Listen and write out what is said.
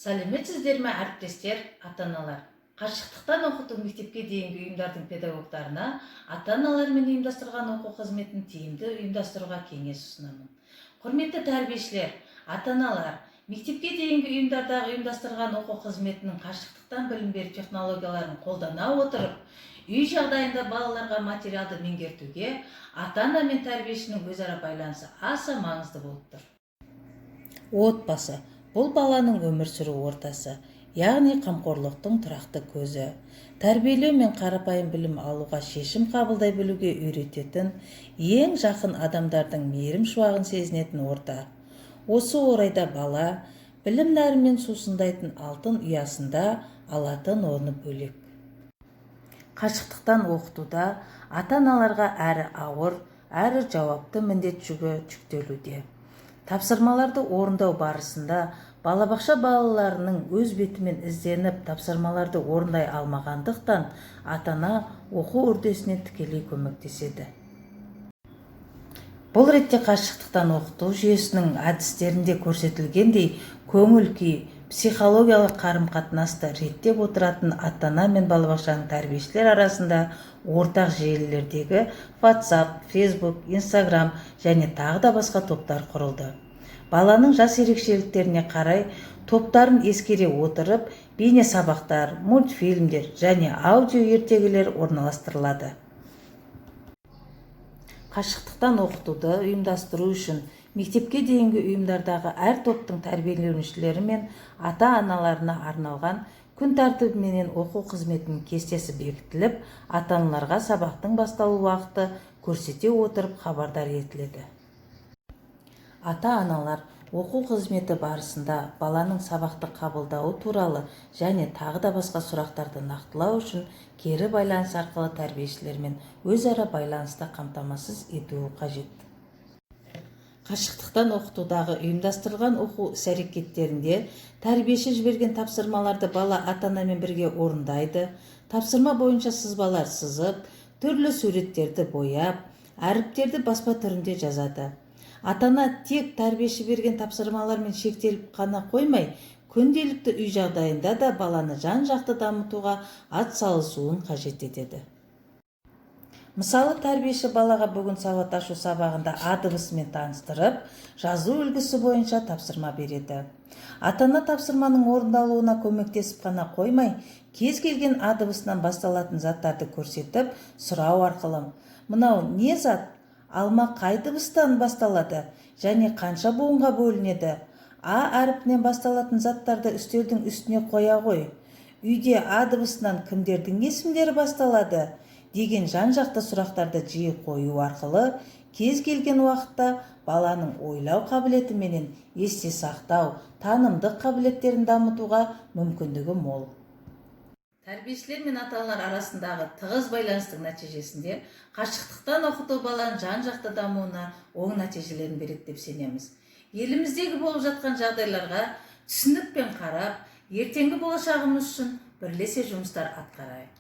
Сәлеметсіздер ме, әріптестер, ата-аналар? Қашықтықтан оқыту мектепке дейінгі ұйымдардың педагогтарына ата-аналармен ұйымдастырған оқу қызметін тиімді ұйымдастыруға кеңес ұсынамын. Құрметті тәрбиешілер, ата-аналар, мектепке дейінгі ұйымдардағы ұйымдастырған оқу қызметінің қашықтықтан білім беру технологияларын қолдана отырып, үй жағдайында балаларға материалды меңгертуге ата-ана мен тәрбиешінің өзара байланысы аса маңызды болып тұр. Отбасы бұл баланың өмір сүру ортасы, яғни қамқорлықтың тұрақты көзі. Тәрбиелеу мен қарапайым білім алуға шешім қабылдай білуге үйрететін, ең жақын адамдардың мейірім шуағын сезінетін орта. Осы орайда бала білім нәрімен сусындайтын алтын ұясында алатын орны бөлек. Қашықтықтан оқытуда ата-аналарға әрі ауыр, әрі жауапты міндет жүгі жүктелуде. Тапсырмаларды орындау барысында балабақша балаларының өз бетімен ізденіп тапсырмаларды орындай алмағандықтан ата-ана оқу үрдісіне тікелей көмектеседі. Бұл ретте қашықтықтан оқыту жүйесінің әдістерінде көрсетілгендей көңіл күй, психологиялық қарым-қатынасты реттеп отыратын ата-ана мен балабақшаның тәрбиешілер арасында ортақ желілердегі WhatsApp, Facebook, Instagram және тағы да басқа топтар құрылды. Баланың жас ерекшеліктеріне қарай топтарын ескере отырып, бейне сабақтар, мультфильмдер және аудио ертегілер орналастырылады. Қашықтықтан оқытуды ұйымдастыру үшін мектепке дейінгі ұйымдардағы әр топтың тәрбиеленушілері мен ата-аналарына арналған күн тәртібіменен оқу қызметінің кестесі бекітіліп, ата-аналарға сабақтың басталу уақыты көрсете отырып хабардар етіледі. Ата-аналар оқу қызметі барысында баланың сабақты қабылдауы туралы және тағы да басқа сұрақтарды нақтылау үшін кері байланыс арқылы тәрбиешілермен өзара байланысты қамтамасыз етуі қажет. Қашықтықтан оқытудағы ұйымдастырылған оқу іс-әрекеттерінде тәрбиеші жіберген тапсырмаларды бала ата-анамен бірге орындайды, тапсырма бойынша сызбалар сызып, түрлі суреттерді бояп, әріптерді баспа түрінде жазады. Ата-ана тек тәрбиеші берген тапсырмалармен шектеліп қана қоймай, күнделікті үй жағдайында да баланы жан-жақты дамытуға атсалысуын қажет етеді. Мысалы, тәрбиеші балаға бүгін сауат ашу сабағында А дыбысымен таныстырып, жазу үлгісі бойынша тапсырма береді. Ата-ана тапсырманың орындалуына көмектесіп қана қоймай, кез келген А дыбысынан басталатын заттарды көрсетіп, сұрау арқылы: "Мынау не зат? Алма қай дыбыстан басталады және қанша буынға бөлінеді? А әріпінен басталатын заттарды үстелдің үстіне қоя ғой. Үйде А дыбысынан кімдердің есімдері басталады?" деген жан-жақты сұрақтарды жиі қою арқылы кез келген уақытта баланың ойлау қабілеті менен есте сақтау, танымдық қабілеттерін дамытуға мүмкіндігі мол. Тәрбиешілер мен ата-аналар арасындағы тығыз байланыстың нәтижесінде қашықтықтан оқыту баланың жан-жақты дамуына оң нәтижелерін береді деп сенеміз. Еліміздегі болып жатқан жағдайларға түсінікпен қарап, ертеңгі болашағымыз үшін бірлесе жұмыстар атқарайық.